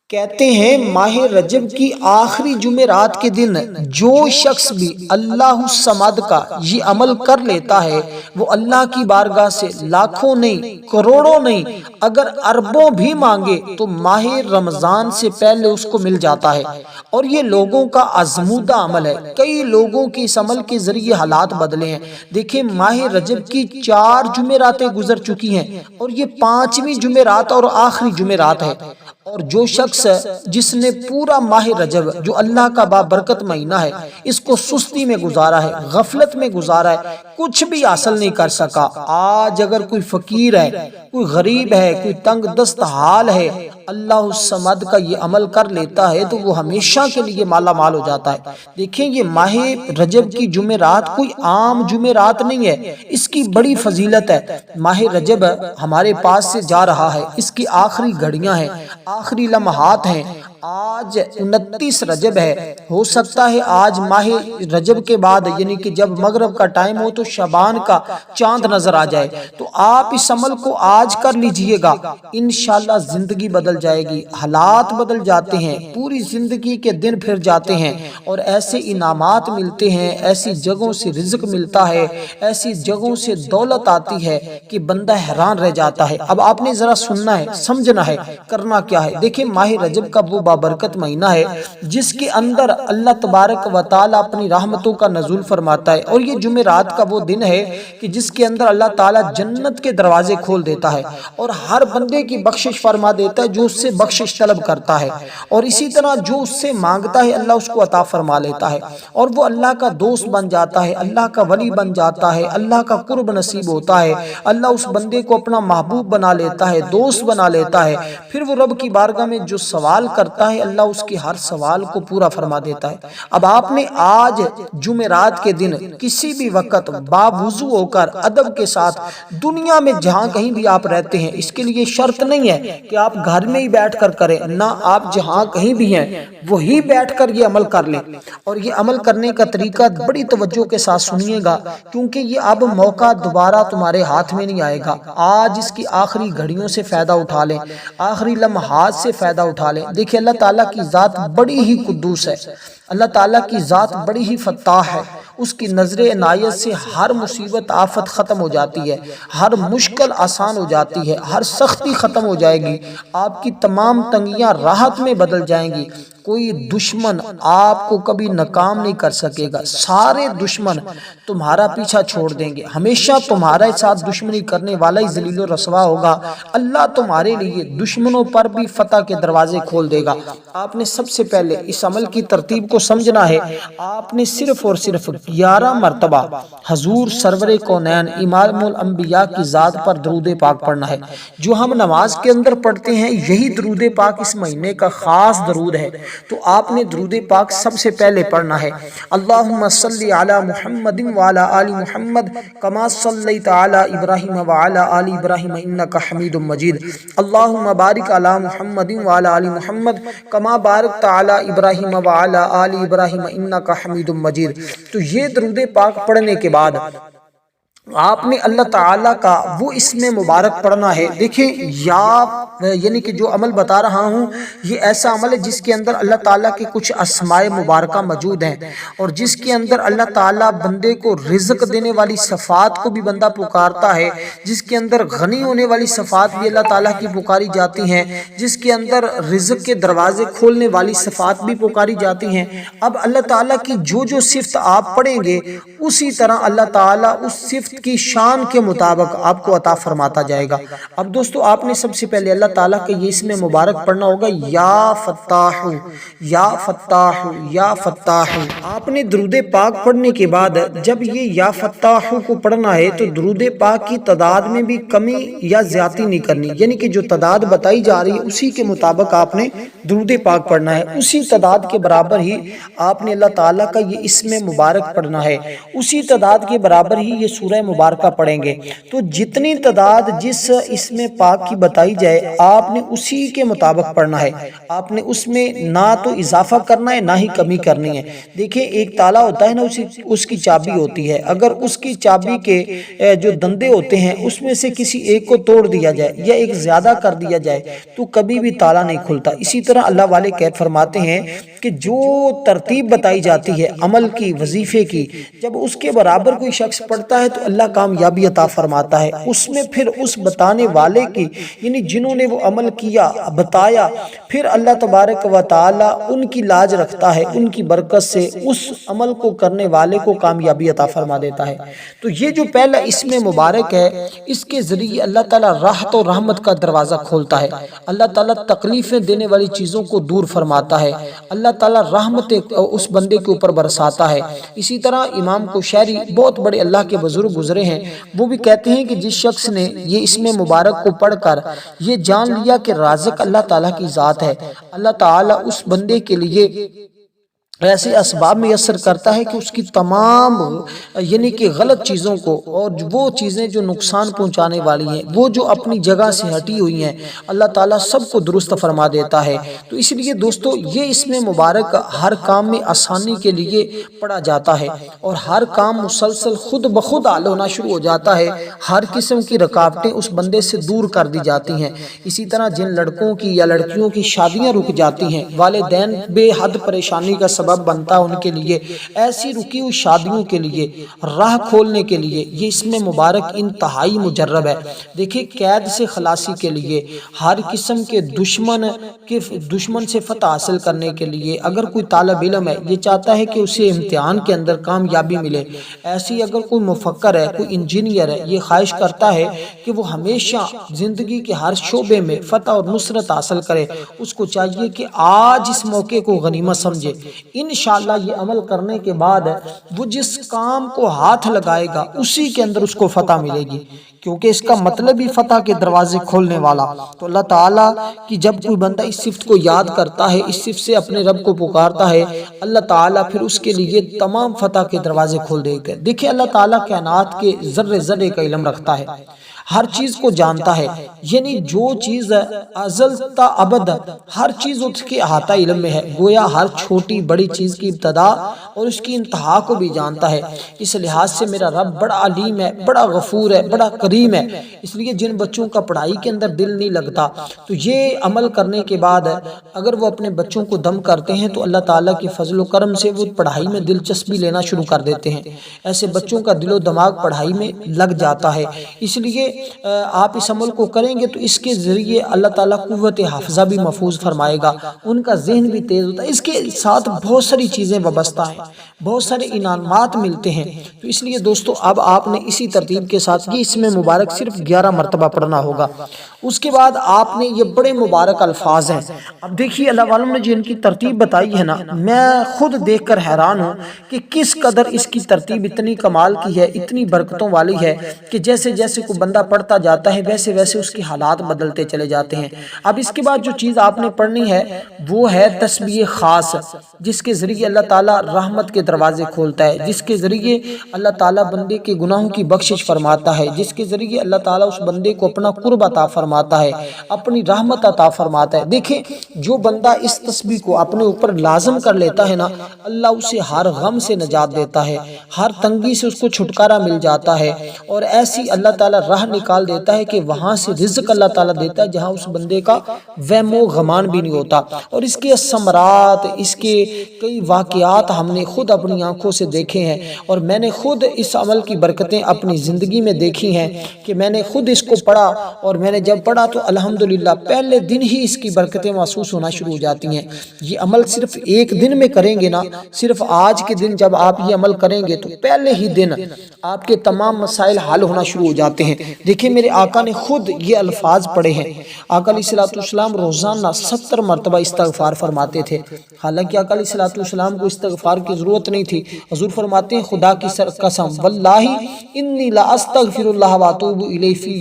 کہتے ہیں ماہ رجب کی آخری جمعرات کے دن جو شخص بھی اللہ الصمد کا یہ عمل کر لیتا ہے وہ اللہ کی بارگاہ سے لاکھوں نہیں کروڑوں نہیں اگر اربوں بھی مانگے تو ماہ رمضان سے پہلے اس کو مل جاتا ہے۔ اور یہ لوگوں کا آزمودہ عمل ہے، کئی لوگوں کے اس عمل کے ذریعے حالات بدلے ہیں۔ دیکھیں ماہ رجب کی 4 جمعراتیں گزر چکی ہیں اور یہ 5ویں جمعرات اور آخری جمعرات ہے۔ اور جو شخص جس نے پورا ماہ رجب جو اللہ کا بابرکت مہینہ ہے اس کو سستی میں گزارا ہے، غفلت میں گزارا ہے، کچھ بھی حاصل نہیں کر سکا، آج اگر کوئی فقیر ہے، کوئی غریب ہے، کوئی تنگ دست حال ہے، اللہ الصمد کا یہ عمل کر لیتا ہے تو وہ ہمیشہ کے لیے مالا مال ہو جاتا ہے۔ دیکھیں یہ ماہ رجب کی جمعرات کوئی عام جمعرات نہیں ہے، اس کی بڑی فضیلت ہے۔ ماہ رجب ہمارے پاس سے جا رہا ہے، اس کی آخری گھڑیاں ہیں، آخری لمحات ہیں۔ آج 29 رجب ہے، ہو سکتا ہے آج ماہ رجب کے بعد یعنی کہ جب مغرب کا ٹائم ہو تو شعبان کا چاند نظر آ جائے، تو آپ اس عمل کو آج کر لیجئے گا، انشاءاللہ زندگی بدل جائے گی، حالات بدل جاتے ہیں، پوری زندگی کے دن پھر جاتے ہیں اور ایسے انعامات ملتے ہیں، ایسی جگہوں سے رزق ملتا ہے، ایسی جگہوں سے دولت آتی ہے کہ بندہ حیران رہ جاتا ہے۔ اب آپ نے ذرا سننا ہے، سمجھنا ہے، کرنا کیا ہے۔ دیکھیں ماہ رجب کا وہ بابرکت مہینہ ہے جس کے اندر اللہ تبارک و تعالی اپنی رحمتوں کا نزول فرماتا ہے، اور یہ جمعرات کا وہ دن ہے کہ جس کے اندر اللہ تعالی جنت کے دروازے کھول دیتا ہے اور ہر بندے کی بخشش فرما دیتا ہے جو اس سے بخشش طلب کرتا ہے، اور اسی طرح جو اس سے مانگتا ہے اللہ اس کو عطا فرما لیتا ہے، اور وہ اللہ کا دوست بن جاتا ہے، اللہ کا ولی بن جاتا ہے، اللہ کا قرب نصیب ہوتا ہے، اللہ اس بندے کو اپنا محبوب بنا لیتا ہے، دوست بنا لیتا ہے، پھر وہ رب کی بارگاہ میں جو سوال کرتا ہے اللہ اس کے ہر سوال کو پورا فرما دیتا ہے۔ اب آپ نے آج جمعرات کے دن کسی بھی وقت باوضو ہو کر ادب کے ساتھ دنیا میں جہاں کہیں بھی آپ رہتے ہیں، اس کے لیے شرط نہیں ہے کہ آپ گھر میں ہی بیٹھ کر کریں، نہ آپ جہاں کہیں بھی ہیں وہی بیٹھ کر یہ عمل کر لیں، اور یہ عمل کرنے کا طریقہ بڑی توجہ کے ساتھ سنیے گا کیونکہ یہ اب موقع دوبارہ تمہارے ہاتھ میں نہیں آئے گا۔ آج اس کی آخری گھڑیوں سے فائدہ اٹھا لیں، آخری لمحات سے فائدہ اٹھا لیں۔ دیکھیں اللہ تعالیٰ کی ذات بڑی ہی قدوس ہے، اللہ تعالیٰ کی ذات بڑی ہی فتاح ہے، اس کی نظر عنایت سے ہر مصیبت آفت ختم ہو جاتی ہے، ہر مشکل آسان ہو جاتی ہے، ہر سختی ختم ہو جائے گی، آپ کی تمام تنگیاں راحت میں بدل جائیں گی، کوئی دشمن آپ کو کبھی ناکام نہیں کر سکے گا، سارے دشمن تمہارا پیچھا چھوڑ دیں گے، ہمیشہ تمہارے ساتھ دشمنی کرنے والا ہی ذلیل و رسوا ہوگا، اللہ تمہارے لیے دشمنوں پر بھی فتح کے دروازے کھول دے گا۔ آپ نے سب سے پہلے اس عمل کی ترتیب کو سمجھنا ہے، آپ نے صرف اور صرف 11 مرتبہ حضور سرور کونین امام الانبیاء کی ذات پر درود پاک پڑھنا ہے۔ جو ہم نماز کے اندر پڑھتے ہیں یہی درود پاک اس مہینے کا خاص درود ہے، تو آپ نے درود پاک سب سے پہلے پڑھنا ہے۔ اللہم صلی علی محمد وعلی آل محمد کما صلیت علی ابراہیم وعلی آل ابراہیم انک حمید مجید، اللہم بارک علی محمد وعلی آل محمد کما بارکت علی ابراہیم وعلی آل ابراہیم انک حمید مجید۔ تو یہ درود پاک پڑھنے کے بعد آپ نے اللہ تعالیٰ کا وہ اسم مبارک پڑھنا ہے۔ دیکھیں یعنی کہ جو عمل بتا رہا ہوں یہ ایسا عمل ہے جس کے اندر اللہ تعالیٰ کے کچھ اسماء مبارکہ موجود ہیں، اور جس کے اندر اللہ تعالیٰ بندے کو رزق دینے والی صفات کو بھی بندہ پکارتا ہے، جس کے اندر غنی ہونے والی صفات بھی اللہ تعالیٰ کی پکاری جاتی ہیں، جس کے اندر رزق کے دروازے کھولنے والی صفات بھی پکاری جاتی ہیں۔ اب اللہ تعالیٰ کی جو جو صفت آپ پڑھیں گے اسی طرح اللہ تعالیٰ اس صفت کی شان کے مطابق آپ کو عطا فرماتا جائے گا۔ اب دوستو آپ نے سب سے پہلے اللہ تعالیٰ کے یہ اسم مبارک پڑھنا ہوگا، یا فتاح یا فتاح یا فتاح۔ آپ نے درود پاک پڑھنے کے بعد جب یہ یا فتاح کو پڑھنا ہے تو درود پاک کی تعداد میں بھی کمی یا زیادتی نہیں کرنی، یعنی کہ جو تعداد بتائی جا رہی ہے اسی کے مطابق آپ نے درود پاک پڑھنا ہے، اسی تعداد کے برابر ہی آپ نے اللہ تعالیٰ کا یہ اسم مبارک پڑھنا ہے، اسی تعداد کے برابر ہی یہ سورہ مبارکہ پڑھیں گے تو جتنی تعداد جس اسم پاک کی بتائی جائے آپ نے اسی کے مطابق پڑھنا ہے، آپ نے اس میں نہ تو اضافہ کرنا ہے نہ ہی کمی کرنی ہے۔ دیکھیں ایک تالا ہوتا ہے نا، اس کی چابی ہوتی ہے، اگر اس کی چابی کے جو دندے ہوتے ہیں اس میں سے کسی ایک کو توڑ دیا جائے یا ایک زیادہ کر دیا جائے تو کبھی بھی تالا نہیں کھلتا۔ اسی طرح اللہ والے قید فرماتے ہیں کہ جو ترتیب بتائی جاتی ہے عمل کی، وظیفے کی، جب اس کے برابر کوئی شخص پڑھتا ہے تو اللہ کامیابی عطا فرماتا ہے۔ اس میں پھر اس بتانے والے کی، یعنی جنہوں نے وہ عمل کیا، بتایا، پھر اللہ تبارک و تعالی ان کی لاج رکھتا ہے، ان کی برکت سے اس عمل کو کرنے والے کو کامیابی عطا فرما دیتا ہے۔ تو یہ جو پہلا اسم مبارک ہے، اس کے ذریعے اللہ تعالیٰ راحت و رحمت کا دروازہ کھولتا ہے، اللہ تعالیٰ تکلیفیں دینے والی چیزوں کو دور فرماتا ہے، اللہ تعالیٰ رحمت اس بندے کے اوپر برساتا ہے۔ اسی طرح امام کوشیری بہت بڑے اللہ کے بزرگ گزرے ہیں، وہ بھی کہتے ہیں کہ جس شخص نے یہ اسم مبارک کو پڑھ کر یہ جان لیا کہ رازق اللہ تعالیٰ کی ذات ہے، اللہ تعالیٰ اس بندے کے لیے ایسے اسباب میسر کرتا ہے کہ اس کی تمام یعنی کہ غلط چیزوں کو اور وہ چیزیں جو نقصان پہنچانے والی ہیں، وہ جو اپنی جگہ سے ہٹی ہوئی ہیں، اللہ تعالیٰ سب کو درست فرما دیتا ہے۔ تو اس لیے دوستو یہ اسم مبارک ہر کام میں آسانی کے لیے پڑھا جاتا ہے اور ہر کام مسلسل خود بخود حل ہونا شروع ہو جاتا ہے، ہر قسم کی رکاوٹیں اس بندے سے دور کر دی جاتی ہیں۔ اسی طرح جن لڑکوں کی یا لڑکیوں کی شادیاں رک جاتی ہیں، والدین بے حد پریشانی کا سبب بنتا ہے ان کے لیے، ایسی رکی ہوئی شادیوں کے لیے راہ کھولنے کے لیے یہ اسم مبارک انتہائی مجرب ہے۔ دیکھیں قید سے خلاصی کے لیے، ہر قسم کے دشمن سے فتح حاصل کرنے کے لیے، اگر کوئی طالب علم ہے یہ چاہتا ہے کہ اسے امتحان کے اندر کامیابی ملے، ایسی اگر کوئی مفکر ہے، کوئی انجینئر ہے، یہ خواہش کرتا ہے کہ وہ ہمیشہ زندگی کے ہر شعبے میں فتح اور نصرت حاصل کرے، اس کو چاہیے کہ آج اس موقع کو غنیمت سمجھے۔ انشاءاللہ یہ عمل کرنے کے بعد وہ جس کام کو ہاتھ لگائے گا اسی کے اندر اس کو فتح ملے گی، کیونکہ اس کا مطلب ہی فتح کے دروازے کھولنے والا۔ تو اللہ تعالیٰ کی جب کوئی بندہ اس صفت کو یاد کرتا ہے، اس صفت سے اپنے رب کو پکارتا ہے، اللہ تعالیٰ پھر اس کے لیے تمام فتح کے دروازے کھول دے گا۔ دیکھیں اللہ تعالیٰ کائنات کے ذرے ذرے کا علم رکھتا ہے، ہر چیز کو جانتا ہے، یعنی جو چیز ازل تا ابد ہر چیز اس کے احاطہ علم میں ہے، گویا ہر چھوٹی بڑی چیز کی ابتدا اور اس کی انتہا کو بھی جانتا ہے۔ اس لحاظ سے میرا رب بڑا علیم ہے، بڑا غفور ہے، بڑا کریم ہے۔ اس لیے جن بچوں کا پڑھائی کے اندر دل نہیں لگتا تو یہ عمل کرنے کے بعد اگر وہ اپنے بچوں کو دم کرتے ہیں تو اللہ تعالیٰ کی فضل و کرم سے وہ پڑھائی میں دلچسپی لینا شروع کر دیتے ہیں، ایسے بچوں کا دل و دماغ پڑھائی میں لگ جاتا ہے۔ اس لیے آپ اس عمل کو کریں گے تو اس کے ذریعے اللہ تعالیٰ قوت حافظہ بھی محفوظ فرمائے گا، ان کا ذہن بھی تیز ہوتا ہے، اس کے ساتھ بہت ساری چیزیں وابستہ ہیں، بہت سارے انعامات ملتے ہیں۔ تو اس لیے دوستو اب آپ نے اسی ترتیب کے ساتھ یہ اسم مبارک صرف 11 مرتبہ پڑھنا ہوگا۔ اس کے بعد آپ نے یہ بڑے مبارک الفاظ ہیں، اب دیکھیے اللہ والوں نے جن کی ترتیب بتائی ہے نا، میں خود دیکھ کر حیران ہوں کہ کس قدر اس کی ترتیب اتنی کمال کی ہے، اتنی برکتوں والی ہے کہ جیسے جیسے کوئی بندہ پڑھتا جاتا ہے ویسے ویسے اس کے حالات بدلتے چلے جاتے ہیں۔ اب اس کے بعد جو چیز آپ نے پڑھنی ہے وہ ہے تسبیح خاص، جس کے ذریعے اللہ تعالیٰ رحمت کے دروازے کھولتا ہے، جس کے ذریعے اللہ تعالیٰ بندے کے گناہوں کی بخشش فرماتا ہے، جس کے ذریعے اللہ تعالیٰ اس بندے کو اپنا قرب عطا فرماتا ہے، اپنی رحمت عطا فرماتا ہے۔ دیکھیں جو بندہ اس تسبیح کو اپنے اوپر لازم کر لیتا ہے نا، اللہ اسے ہر غم سے نجات دیتا ہے، ہر تنگی سے اس کو چھٹکارا مل جاتا ہے، اور ایسی اللہ تعالیٰ راہ نکال دیتا ہے کہ وہاں سے رزق اللہ تعالیٰ دیتا ہے جہاں اس بندے کا وہم و گمان بھی نہیں ہوتا۔ اور اس کے ثمرات، اس کے کئی واقعات ہم نے خود اپنی آنکھوں سے دیکھے ہیں، اور میں نے خود اس عمل کی برکتیں اپنی زندگی میں دیکھی ہیں کہ میں نے خود اس کو پڑھا، اور میں نے جب پڑھا تو الحمدللہ پہلے دن ہی اس کی برکتیں محسوس ہونا شروع ہو جاتی ہیں۔ یہ عمل صرف ایک دن میں کریں گے نا، صرف آج کے دن جب آپ یہ عمل کریں گے تو پہلے ہی دن آپ کے تمام مسائل حل ہونا شروع ہو جاتے ہیں۔ دیکھیں میرے آقا نے خود یہ الفاظ پڑھے ہیں۔ آقا علیہ الصلوۃ والسلام روزانہ 70 مرتبہ استغفار فرماتے تھے، حالانکہ آقا علیہ الصلوۃ والسلام کو استغفار کی ضرورت نہیں تھی۔ حضور فرماتے ہیں خدا کی قسم واللہ انی لا استغفر اللہ واتوب الیہ فی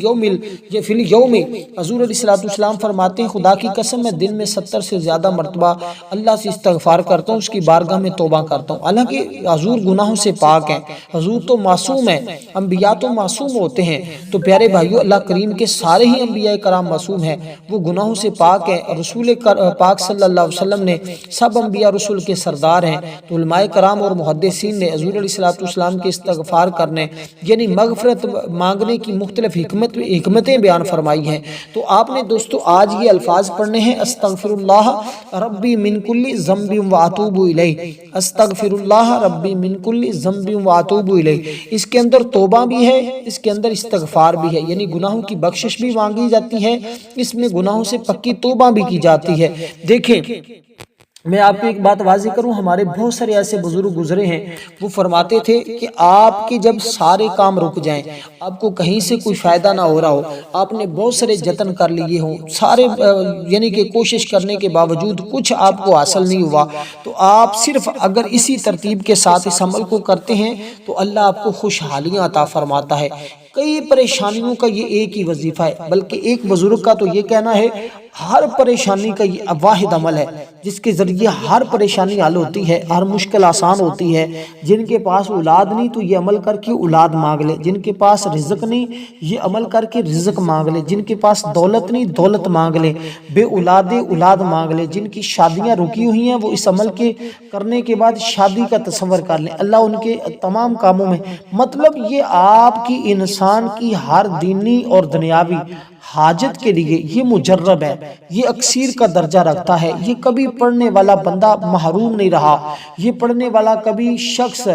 اليوم، حضور علیہ الصلوۃ والسلام فرماتے ہیں خدا کی قسم میں دن میں 70 سے زیادہ مرتبہ اللہ سے استغفار کرتا ہوں، اس کی بارگاہ میں توبہ کرتا ہوں۔ حالانکہ حضور گناہوں سے پاک ہیں، حضور تو معصوم ہیں، انبیاء تو معصوم ہوتے ہیں۔ تو پیارے بھائیو، اللہ کریم کے سارے ہی انبیاء کرام معصوم ہیں، وہ گناہوں سے پاک ہیں۔ رسول پاک صلی اللہ علیہ وسلم نے سب انبیاء رسول کے سردار ہیں، تو علماء کرام اور محدثین نے حضور علیہ الصلوۃ والسلام کے استغفار کرنے یعنی مغفرت مانگنے کی مختلف حکمتیں بیان فرمائی ہیں۔ تو آپ نے دوستو آج یہ الفاظ پڑھنے ہیں، استغفر اللہ ربی من کل ذنب واتوب الیہ، استغفر اللہ ربی من کل ذنب واتوب الیہ۔ اس کے اندر توبہ بھی ہے، اس کے اندر استغفار بھی ہے، یعنی گناہوں کی بخشش بھی مانگی جاتی ہے، اس میں گناہوں سے پکی توبہ بھی کی جاتی ہے۔ دیکھیں میں آپ کو ایک بات واضح کروں، ہمارے بہت سارے ایسے بزرگ گزرے ہیں، وہ فرماتے تھے کہ آپ کے جب سارے کام رک جائیں، آپ کو کہیں سے کوئی فائدہ نہ ہو رہا ہو، آپ نے بہت سارے جتن کر لیے ہوں، سارے یعنی کہ کوشش کرنے کے باوجود کچھ آپ کو حاصل نہیں ہوا، تو آپ صرف اگر اسی ترتیب کے ساتھ اس عمل کو کرتے ہیں تو اللہ آپ کو خوشحالیاں عطا فرماتا ہے۔ کئی پریشانیوں کا یہ ایک ہی وظیفہ ہے، بلکہ ایک بزرگ کا تو یہ کہنا ہے ہر پریشانی کا یہ واحد عمل ہے جس کے ذریعے ہر پریشانی حل ہوتی ہے، ہر مشکل آسان ہوتی ہے۔ جن کے پاس اولاد نہیں تو یہ عمل کر کے اولاد مانگ لے، جن کے پاس رزق نہیں یہ عمل کر کے رزق مانگ لے، جن کے پاس دولت نہیں دولت مانگ لے، بے اولاد اولاد مانگ لے، جن کی شادیاں رکی ہوئی ہیں وہ اس عمل کے کرنے کے بعد شادی کا تصور کر لیں، اللہ ان کے تمام کاموں میں، مطلب یہ آپ کی انسان کی ہر دینی اور دنیاوی حاجت کے لیے یہ مجرب ہے، یہ اکسیر کا درجہ رکھتا ہے۔ یہ کبھی پڑھنے والا بندہ محروم نہیں رہا، یہ پڑھنے والا کبھی شخص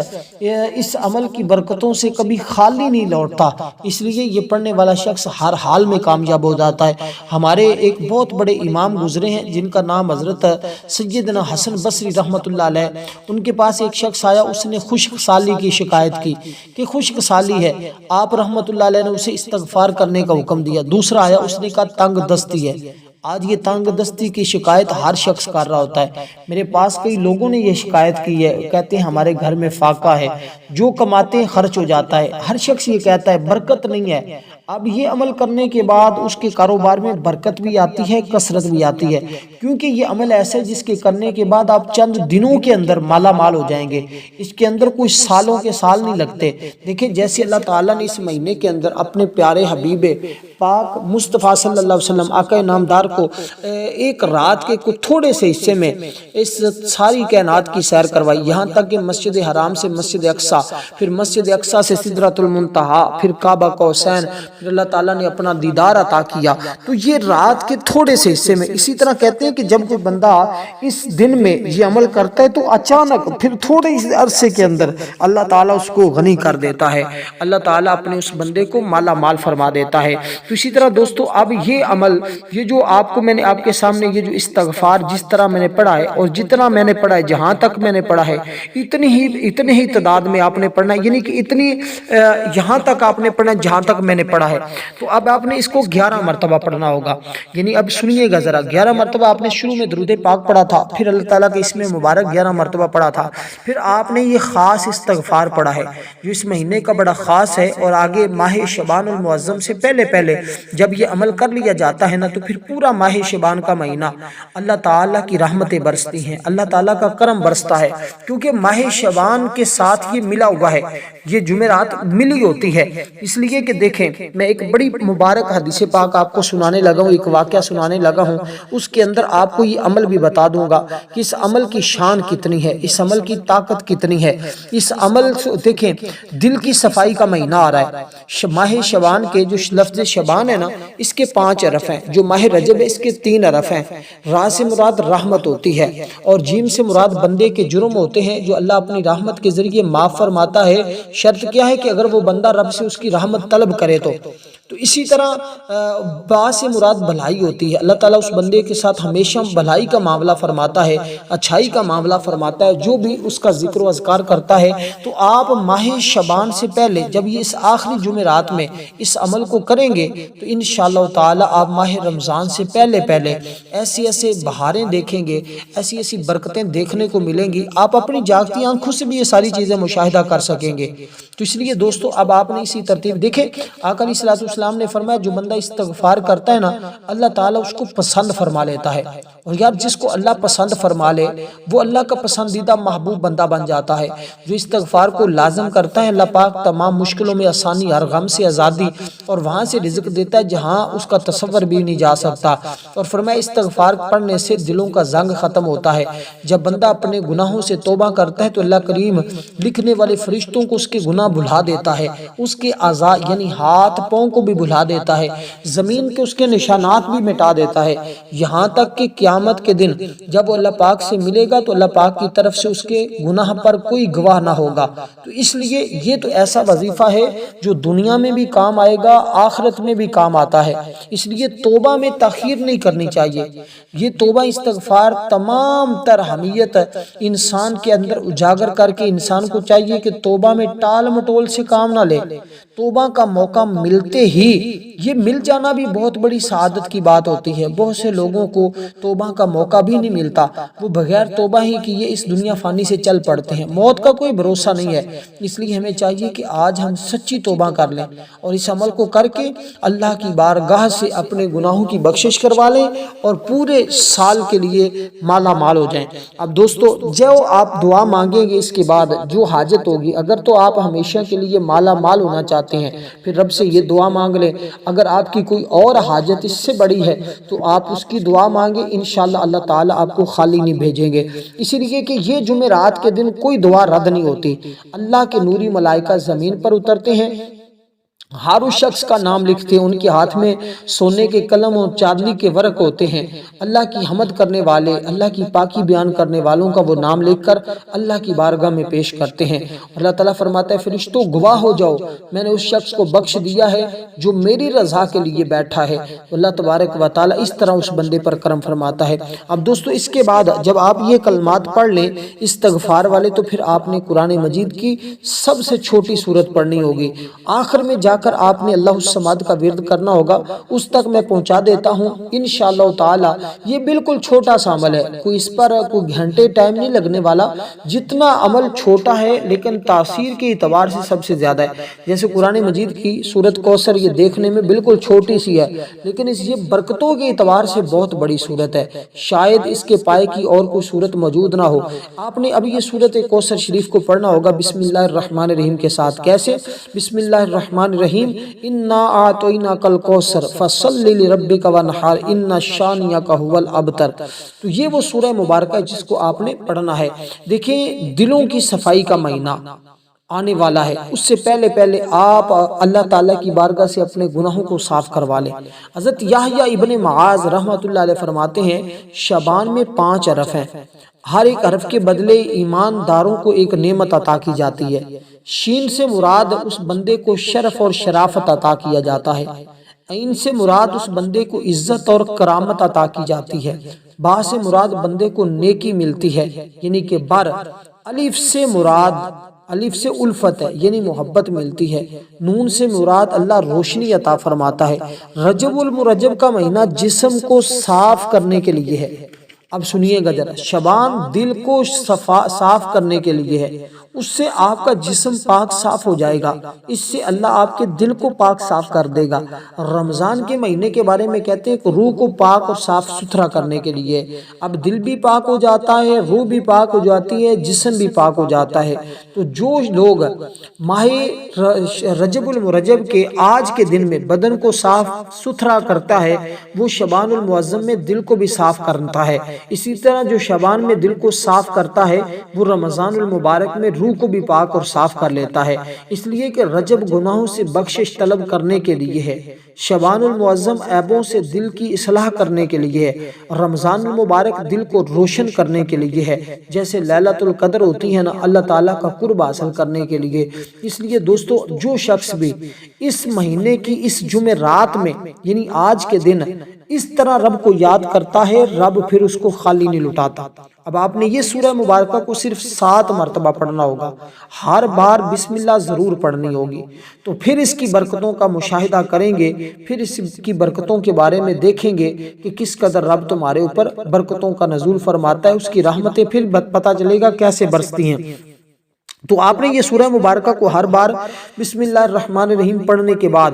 اس عمل کی برکتوں سے کبھی خالی نہیں لوٹتا، اس لیے یہ پڑھنے والا شخص ہر حال میں کامیاب ہو جاتا ہے۔ ہمارے ایک بہت بڑے امام گزرے ہیں جن کا نام حضرت سیدنا حسن بصری رحمۃ اللہ علیہ، ان کے پاس ایک شخص آیا، اس نے خشک سالی کی شکایت کی کہ خشک سالی ہے، آپ رحمۃ اللہ علیہ نے اسے استغفار کرنے کا حکم دیا۔ دوسرا آیا، اس نے کہا تنگ دستی ہے۔ آج یہ تنگ دستی کی شکایت ہر شخص کر رہا ہوتا ہے، میرے پاس کئی لوگوں نے یہ شکایت کی ہے، کہتے ہیں ہمارے گھر میں فاقہ ہے، جو کماتے ہیں خرچ ہو جاتا ہے، ہر شخص یہ کہتا ہے برکت نہیں ہے۔ اب یہ عمل کرنے کے بعد اس کے کاروبار میں برکت بھی آتی ہے، کثرت بھی آتی ہے، کیونکہ یہ عمل ایسے جس کے کرنے کے بعد آپ چند دنوں کے اندر مالا مال ہو جائیں گے، اس کے اندر کوئی سالوں کے سال نہیں لگتے۔ دیکھیں جیسے اللہ تعالیٰ نے اس مہینے کے اندر اپنے پیارے حبیب پاک مصطفیٰ صلی اللہ علیہ وسلم آقا نامدار کو ایک رات کے کچھ تھوڑے سے حصے میں اس ساری کائنات کی سیر کروائی، یہاں تک کہ مسجد حرام سے مسجد اقصیٰ، پھر مسجد اقصیٰ سے سدرۃ المنتہا، پھر کعبہ کوسین، پھر اللہ تعالیٰ نے اپنا دیدار عطا کیا۔ تو یہ رات کے تھوڑے سے حصے میں، اسی طرح کہتے ہیں کہ جب کوئی بندہ اس دن میں یہ عمل کرتا ہے تو اچانک پھر تھوڑے ہی عرصے کے اندر اللہ تعالیٰ اس کو غنی کر دیتا ہے، اللہ تعالیٰ اپنے اس بندے کو مالا مال فرما دیتا ہے۔ تو اسی طرح دوستو اب یہ عمل، یہ جو آپ کو میں نے آپ کے سامنے یہ جو استغفار جس طرح میں نے پڑھا ہے اور جتنا میں نے پڑھا ہے، جہاں تک میں نے پڑھا ہے اتنے ہی تعداد میں آپ نے پڑھنا ہے، یعنی کہ اتنی یہاں تک آپ نے پڑھنا ہے جہاں تک میں نے پڑھا ہے۔ تو اب آپ نے اس کو 11 مرتبہ پڑھنا ہوگا، یعنی اب سنیے گا ذرا، 11 مرتبہ آپ نے شروع میں درود پاک پڑھا تھا، پھر اللہ تعالیٰ کے اسم مبارک 11 مرتبہ پڑھا تھا، پھر آپ نے یہ خاص استغفار پڑھا ہے جو اس مہینے کا بڑا خاص ہے، اور آگے ماہ شعبان المعظم سے پہلے جب یہ عمل کر لیا جاتا ہے نا تو پھر پورا ماہ شعبان کا مہینہ اللہ تعالیٰ کی رحمتیں برستی ہیں، اللہ تعالیٰ کا کرم برستا ہے، کیونکہ ماہ شعبان کے ساتھ یہ ملا ہوا ہے، یہ جمعرات ملی ہوتی ہے۔ اس لیے کہ دیکھیں میں ایک بڑی مبارک حدیث پاک آپ کو سنانے لگا ہوں، ایک واقعہ سنانے لگا ہوں، اس کے اندر آپ کو یہ عمل بھی بتا دوں گا کہ اس عمل کی شان کتنی ہے، اس عمل کی طاقت کتنی ہے۔ اس عمل دیکھیں دل کی صفائی کا مہینہ آ رہا ہے، ماہ شعبان کے جو لفظ شعبان ہے نا اس کے 5 حرف ہیں، جو ماہ رجب ہے اس کے 3 حرف ہیں۔ را سے مراد رحمت ہوتی ہے اور جیم سے مراد بندے کے جرم ہوتے ہیں جو اللہ اپنی رحمت کے ذریعے معاف فرماتا ہے۔ شرط کیا ہے کہ اگر وہ بندہ رب سے اس کی رحمت طلب کرے تو تو اسی طرح با سے مراد بھلائی ہوتی ہے۔ اللہ تعالیٰ اس بندے کے ساتھ ہمیشہ بھلائی کا معاملہ فرماتا ہے، اچھائی کا معاملہ فرماتا ہے، جو بھی اس کا ذکر و اذکار کرتا ہے۔ تو آپ ماہ شعبان سے پہلے جب یہ اس آخری جمعرات میں اس عمل کو کریں گے تو انشاءاللہ تعالی آپ ماہ رمضان سے پہلے ایسی ایسے بہاریں دیکھیں گے، ایسی ایسی برکتیں دیکھنے کو ملیں گی، آپ اپنی جاگتی آنکھوں سے بھی یہ ساری چیزیں مشاہدہ کر سکیں گے۔ تو اس لیے دوستو اب آپ نے اسی ترتیب دیکھیں، آقا علیہ السلام نے فرمایا جو بندہ استغفار کرتا ہے نا اللہ تعالیٰ اس کو پسند فرما لیتا ہے، اور یار جس کو اللہ پسند فرما لے وہ اللہ کا پسندیدہ محبوب بندہ بن جاتا ہے۔ جو استغفار کو لازم کرتا ہے اللہ پاک تمام مشکلوں میں آسانی، ہر غم سے آزادی اور وہاں سے رزق دیتا ہے جہاں اس کا تصور بھی نہیں جا سکتا۔ اور فرمایا استغفار پڑھنے سے دلوں کا زنگ ختم ہوتا ہے۔ جب بندہ اپنے گناہوں سے توبہ کرتا ہے تو اللہ کریم لکھنے والے فرشتوں کو اس کے گناہ بھلا دیتا ہے، اس کے اعضاء یعنی ہاتھ پاؤں کو بھی بھلا دیتا ہے، زمین کے اس کے نشانات بھی مٹا دیتا ہے، یہاں تک کہ قیامت کے دن جب وہ اللہ پاک سے ملے گا تو اللہ پاک کی طرف سے اس کے گناہ پر کوئی گواہ نہ ہوگا۔ تو اس لیے یہ تو ایسا وظیفہ ہے جو دنیا میں بھی کام آئے گا، آخرت میں بھی کام آتا ہے۔ اس لیے توبہ میں تاخیر نہیں کرنی چاہیے۔ یہ توبہ استغفار تمام تر اہمیت انسان کے اندر اجاگر کر کے انسان کو چاہیے کہ توبہ میں ٹال مٹول سے کام نہ لے، توبہ کا موقع ملتے ہی، یہ مل جانا بھی بہت بڑی سعادت کی بات ہوتی ہے۔ بہت سے لوگوں کو توبہ کا موقع بھی نہیں ملتا، وہ بغیر توبہ ہی کہ یہ اس دنیا فانی سے چل پڑتے ہیں، موت کا کوئی بھروسہ نہیں ہے۔ اس لیے ہمیں چاہیے کہ آج ہم سچی توبہ کر لیں اور اس عمل کو کر کے اللہ کی بارگاہ سے اپنے گناہوں کی بخشش کروا لیں اور پورے سال کے لیے مالا مال ہو جائیں۔ اب دوستو جو آپ دعا مانگیں گے اس کے بعد جو حاجت ہوگی، اگر تو آپ ہمیشہ کے لیے مالا مال ہونا چاہتے ہیں پھر رب سے یہ دعا مانگ لیں، اگر آپ کی کوئی اور حاجت اس سے بڑی ہے تو آپ اس کی دعا مانگیں، انشاءاللہ اللہ تعالیٰ آپ کو خالی نہیں بھیجیں گے۔ اسی لیے کہ یہ جمعرات کے دن کوئی دعا رد نہیں ہوتی، اللہ کے نوری ملائکہ زمین پر اترتے ہیں، ہر اس شخص کا نام لکھتے ہیں، ان کے ہاتھ میں سونے کے قلم اور چاندی کے ورق ہوتے ہیں، اللہ کی حمد کرنے والے، اللہ کی پاکی بیان کرنے والوں کا وہ نام لکھ کر اللہ کی بارگاہ میں پیش کرتے ہیں۔ اللہ تعالیٰ فرماتا ہے فرشتوں گواہ ہو جاؤ، میں نے اس شخص کو بخش دیا ہے جو میری رضا کے لیے بیٹھا ہے۔ اللہ تبارک و تعالیٰ اس طرح اس بندے پر کرم فرماتا ہے۔ اب دوستو اس کے بعد جب آپ یہ کلمات پڑھ لیں استغفار والے تو پھر آپ نے قرآن مجید کی سب سے چھوٹی سورت پڑھنی ہوگی، آخر میں جا کر آپ نے اللہ الصمد کا ورد کرنا ہوگا، اس تک میں پہنچا دیتا ہوں انشاءاللہ تعالی۔ یہ بالکل چھوٹا سا عمل ہے، کوئی اس پر کوئی گھنٹے ٹائم نہیں لگنے والا، جتنا عمل چھوٹا ہے لیکن تاثیر کے اعتبار سے سب سے زیادہ ہے۔ جیسے قرآن مجید کی سورت کوثر یہ دیکھنے میں بالکل چھوٹی سی ہے لیکن یہ برکتوں کے اعتبار سے بہت بڑی سورت ہے، شاید اس کے پائے کی اور کوئی سورت موجود نہ ہو۔ آپ نے اب یہ سورت کوثر شریف کو پڑھنا ہوگا بسم اللہ الرحمن الرحیم کے ساتھ۔ کیسے؟ بسم اللہ الرحمن الرحیم انا اعطیناک الکوثر فصلی لربک وانحر ان شانئک ھو الابتر۔ تو یہ وہ سورہ مبارکہ ہے جس کو آپ نے پڑھنا ہے۔ دیکھیں دلوں کی صفائی کا مہینہ آنے والا ہے، اس سے پہلے آپ اللہ تعالیٰ کی بارگاہ سے اپنے گناہوں کو صاف کروا لیں۔ حضرت یحییٰ ابن معاذ رحمۃ اللہ علیہ فرماتے ہیں شعبان میں 5 حرف ہیں، ہر ایک حرف کے بدلے ایمانداروں کو ایک نعمت عطا کی جاتی ہے۔ شین سے مراد اس بندے کو شرف اور شرافت عطا کیا جاتا ہے، عین سے مراد اس بندے کو عزت اور کرامت عطا کی جاتی ہے، با سے مراد بندے کو نیکی ملتی ہے یعنی کہ بر، الف سے مراد الف سے الفت ہے یعنی محبت ملتی ہے، نون سے مراد اللہ روشنی عطا فرماتا ہے۔ رجب المرجب کا مہینہ جسم کو صاف کرنے کے لیے ہے۔ اب سنیے گا ذرا، شعبان دل کو صاف کرنے کے لیے ہے، اس سے آپ کا جسم پاک صاف ہو جائے گا، اس سے اللہ آپ کے دل کو پاک صاف کر دے گا۔ رمضان کے مہینے کے بارے میں کہتے ہیں کہ روح کو پاک اور صاف ستھرا کرنے کے لیے، اب دل بھی پاک ہو جاتا ہے، روح بھی پاک ہو جاتی ہے، جسم بھی پاک ہو جاتا ہے۔ تو جو لوگ ماہ رجب المرجب کے آج کے دن میں بدن کو صاف ستھرا کرتا ہے وہ شعبان المعظم میں دل کو بھی صاف کرتا ہے۔ اسی طرح جو شعبان میں دل کو صاف کرتا ہے وہ رمضان المبارک میں روح کو بھی پاک اور صاف کر لیتا ہے، اس لیے کہ رجب گناہوں سے بخشش طلب کرنے کے لیے ہے، شعبان المعظم عیبوں سے دل کی اصلاح کرنے کے لیے ہے، رمضان المبارک دل کو روشن کرنے کے لیے ہے، جیسے لیلۃ القدر ہوتی ہے نا اللہ تعالیٰ کا قرب حاصل کرنے کے لیے۔ اس لیے دوستو جو شخص بھی اس مہینے کی اس جمعرات میں یعنی آج کے دن اس طرح رب کو یاد کرتا ہے، رب پھر اس کو خالی نہیں لٹاتا۔ اب آپ نے یہ سورہ مبارکہ کو صرف 7 مرتبہ پڑھنا ہوگا، ہر بار بسم اللہ ضرور پڑھنی ہوگی، تو پھر اس کی برکتوں کا مشاہدہ کریں گے، پھر اس کی برکتوں کے بارے میں دیکھیں گے کہ کس قدر رب تمہارے اوپر برکتوں کا نزول فرماتا ہے، اس کی رحمتیں پھر پتہ چلے گا کیسے برستی ہیں۔ تو آپ نے یہ سورہ مبارکہ کو ہر بار بسم اللہ الرحمن الرحیم پڑھنے کے بعد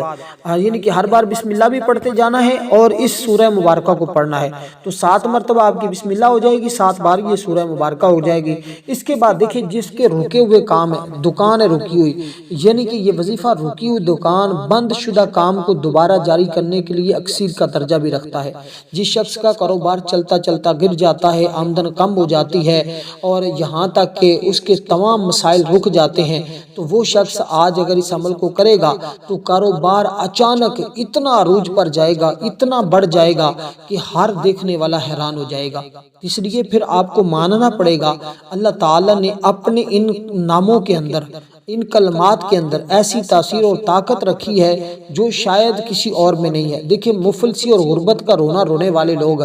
یعنی کہ ہر بار بسم اللہ بھی پڑھتے جانا ہے اور اس سورہ مبارکہ کو پڑھنا ہے، تو 7 مرتبہ آپ کی بسم اللہ ہو جائے گی، 7 بار یہ سورہ مبارکہ ہو جائے گی۔ اس کے بعد دیکھیں جس کے رکے ہوئے کام ہے، دکان ہے رکی ہوئی، یعنی کہ یہ وظیفہ رکی ہوئی دکان بند شدہ کام کو دوبارہ جاری کرنے کے لیے اکسیر کا درجہ بھی رکھتا ہے۔ جس شخص کا کاروبار چلتا چلتا گر جاتا ہے، آمدن کم ہو جاتی ہے اور یہاں تک کہ اس کے تمام مسائل رک جاتے ہیں، تو وہ شخص آج اگر اس عمل کو کرے گا تو کاروبار اچانک اتنا عروج پر جائے گا، اتنا بڑھ جائے گا کہ ہر دیکھنے والا حیران ہو جائے گا۔ اس لیے پھر آپ کو ماننا پڑے گا اللہ تعالیٰ نے اپنے ان ناموں کے اندر، ان کلمات کے اندر ایسی تاثیر اور طاقت رکھی ہے جو شاید کسی اور میں نہیں ہے۔ دیکھیں مفلسی اور غربت کا رونا رونے والے لوگ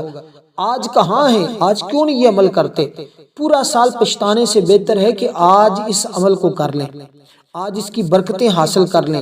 آج کہاں ہیں؟ آج کیوں نہیں یہ عمل کرتے؟ پورا سال پچھتانے سے بہتر ہے کہ آج اس عمل کو کر لیں، آج اس کی برکتیں حاصل کر لیں،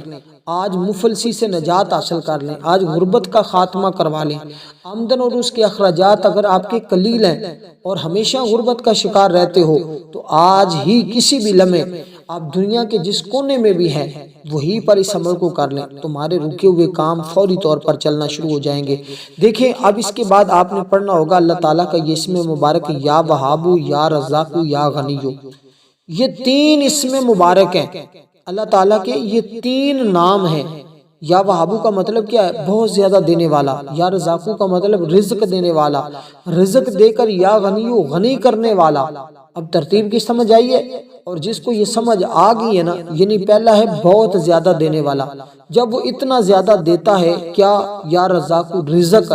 آج مفلسی سے نجات حاصل کر لیں، آج غربت کا خاتمہ کروا لیں۔ آمدن اور اس کے اخراجات اگر آپ کے قلیل ہیں اور ہمیشہ غربت کا شکار رہتے ہو تو آج ہی کسی بھی لمحے آپ دنیا کے جس کونے میں بھی ہیں وہی پر اس عمل کو کر لیں، تمہارے رکے ہوئے کام فوری طور پر چلنا شروع ہو جائیں گے۔ دیکھیں اب اس کے بعد آپ نے پڑھنا ہوگا اللہ تعالیٰ کا یہ اسم مبارک یا وہابو، یا رزاقو، یا غنیو، یہ 3 اسم مبارک ہیں اللہ تعالیٰ کے، یہ 3 نام ہیں۔ یا وہابو کا مطلب کیا ہے؟ بہت زیادہ دینے والا۔ یا رزاقو کا مطلب رزق دینے والا، رزق دے کر یا غنیو، غنی کرنے والا۔ اب ترتیب کی سمجھ آئی ہے؟ اور جس کو یہ سمجھ آ گئی ہے نا، یعنی پہلا ہے بہت زیادہ دینے والا، جب وہ اتنا زیادہ دیتا ہے کیا؟ یا رزاقو، رزق،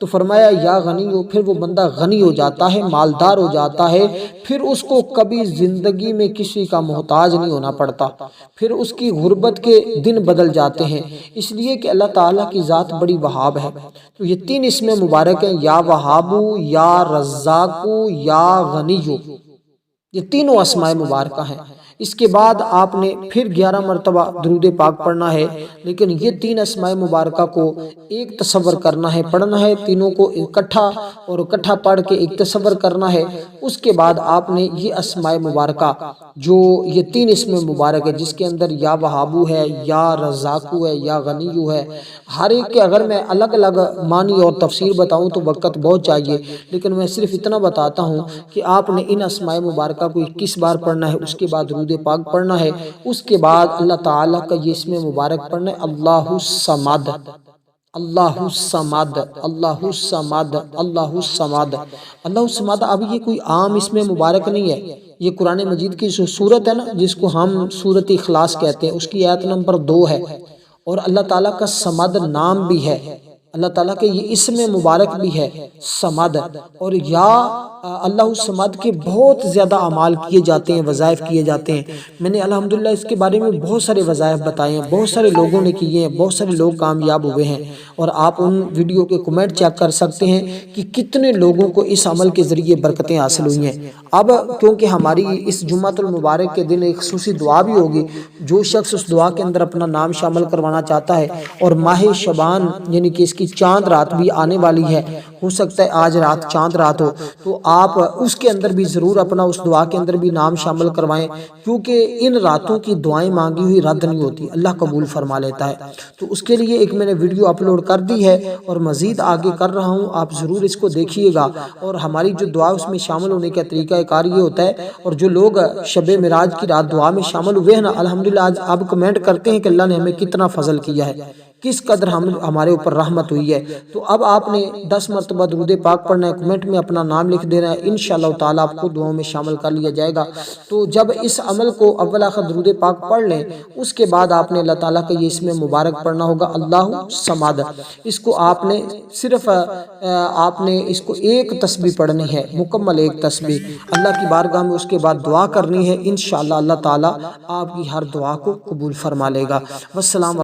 تو فرمایا یا غنی ہو، پھر وہ بندہ غنی ہو جاتا ہے، مالدار ہو جاتا ہے، پھر اس کو کبھی زندگی میں کسی کا محتاج نہیں ہونا پڑتا، پھر اس کی غربت کے دن بدل جاتے ہیں، اس لیے کہ اللہ تعالیٰ کی ذات بڑی وہاب ہے۔ تو یہ 3 اسم مبارک ہیں، یا وہابو، یا رزاقو، یا غنیو، یہ تینوں اسماء مبارکہ ہیں۔ اس کے بعد آپ نے پھر 11 مرتبہ درود پاک پڑھنا ہے، لیکن یہ 3 اسماء مبارکہ کو ایک تصور کرنا ہے، پڑھنا ہے تینوں کو اکٹھا پڑھ کے ایک تصور کرنا ہے۔ اس کے بعد آپ نے یہ اسماء مبارکہ جو یہ 3 اسم مبارک ہے جس کے اندر یا وہابو ہے، یا رزاقو ہے، یا غنیو ہے، ہر ایک کے اگر میں الگ الگ معنی اور تفسیر بتاؤں تو وقت بہت چاہیے، لیکن میں صرف اتنا بتاتا ہوں کہ آپ نے ان اسماء مبارکہ کو 21 بار پڑھنا ہے، اس کے بعد درود پاک پڑھنا ہے، اس کے بعد اللہ تعالیٰ کا یہ اسم مبارک پڑھنا ہے، اللہ الصمد، اللہ الصمد، اللہ الصمد، اللہ الصمد، اللہ الصمد۔ اب یہ کوئی عام اسم مبارک نہیں ہے، یہ قرآن مجید کی سورت ہے نا جس کو ہم سورت اخلاص کہتے ہیں، اس کی آیت نمبر 2 ہے، اور اللہ تعالیٰ کا صمد نام بھی ہے، اللہ تعالیٰ کے یہ اسم مبارک بھی ہے صمد، اور یا اللہ الصمد کے بہت زیادہ اعمال کیے جاتے ہیں، وظائف کیے جاتے ہیں۔ میں نے الحمدللہ اس کے بارے میں بہت سارے وظائف بتائے ہیں، بہت سارے لوگوں نے کیے ہیں، بہت سارے لوگ کامیاب ہوئے ہیں، اور آپ ان ویڈیو کے کمنٹ چیک کر سکتے ہیں کہ کتنے لوگوں کو اس عمل کے ذریعے برکتیں حاصل ہوئی ہیں۔ اب کیونکہ ہماری اس جمعۃ المبارک کے دن ایک خصوصی دعا بھی ہوگی، جو شخص اس دعا کے اندر اپنا نام شامل کروانا چاہتا ہے، اور ماہ شعبان یعنی کہ اس کی چاند رات بھی آنے والی ہے، ہو سکتا ہے آج رات چاند رات ہو، تو آپ اس کے اندر بھی ضرور اپنا اس دعا کے اندر بھی نام شامل کروائیں، کیونکہ ان راتوں کی دعائیں مانگی ہوئی رد نہیں ہوتی، اللہ قبول فرما لیتا ہے۔ تو اس کے لیے ایک میں نے ویڈیو اپلوڈ کر دی ہے اور مزید آگے کر رہا ہوں، آپ ضرور اس کو دیکھیے گا، اور ہماری جو دعا اس میں شامل ہونے کا طریقہ کار یہ ہوتا ہے، اور جو لوگ شب معراج کی رات دعا میں شامل ہوئے ہیں نا، الحمدللہ آج اب کمنٹ کرتے ہیں کہ اللہ نے ہمیں کتنا فضل کیا ہے۔ کس قدر ہمارے اوپر رحمت ہوئی ہے۔ تو اب آپ نے 10 مرتبہ درود پاک پڑھنا ہے، کمنٹ میں اپنا نام لکھ دینا ہے، انشاءاللہ تعالیٰ آپ کو دعاؤں میں شامل کر لیا جائے گا۔ تو جب اس عمل کو اول آخر درود پاک پڑھ لیں، اس کے بعد آپ نے اللہ تعالیٰ کا یہ اسم مبارک پڑھنا ہوگا، اللہ صمد۔ اس کو آپ نے صرف آپ نے اس کو ایک تسبیح پڑھنی ہے، مکمل ایک تسبیح، اللہ کی بارگاہ میں اس کے بعد دعا کرنی ہے، انشاءاللہ اللہ تعالیٰ آپ کی ہر دعا کو قبول فرما لے گا۔ والسلام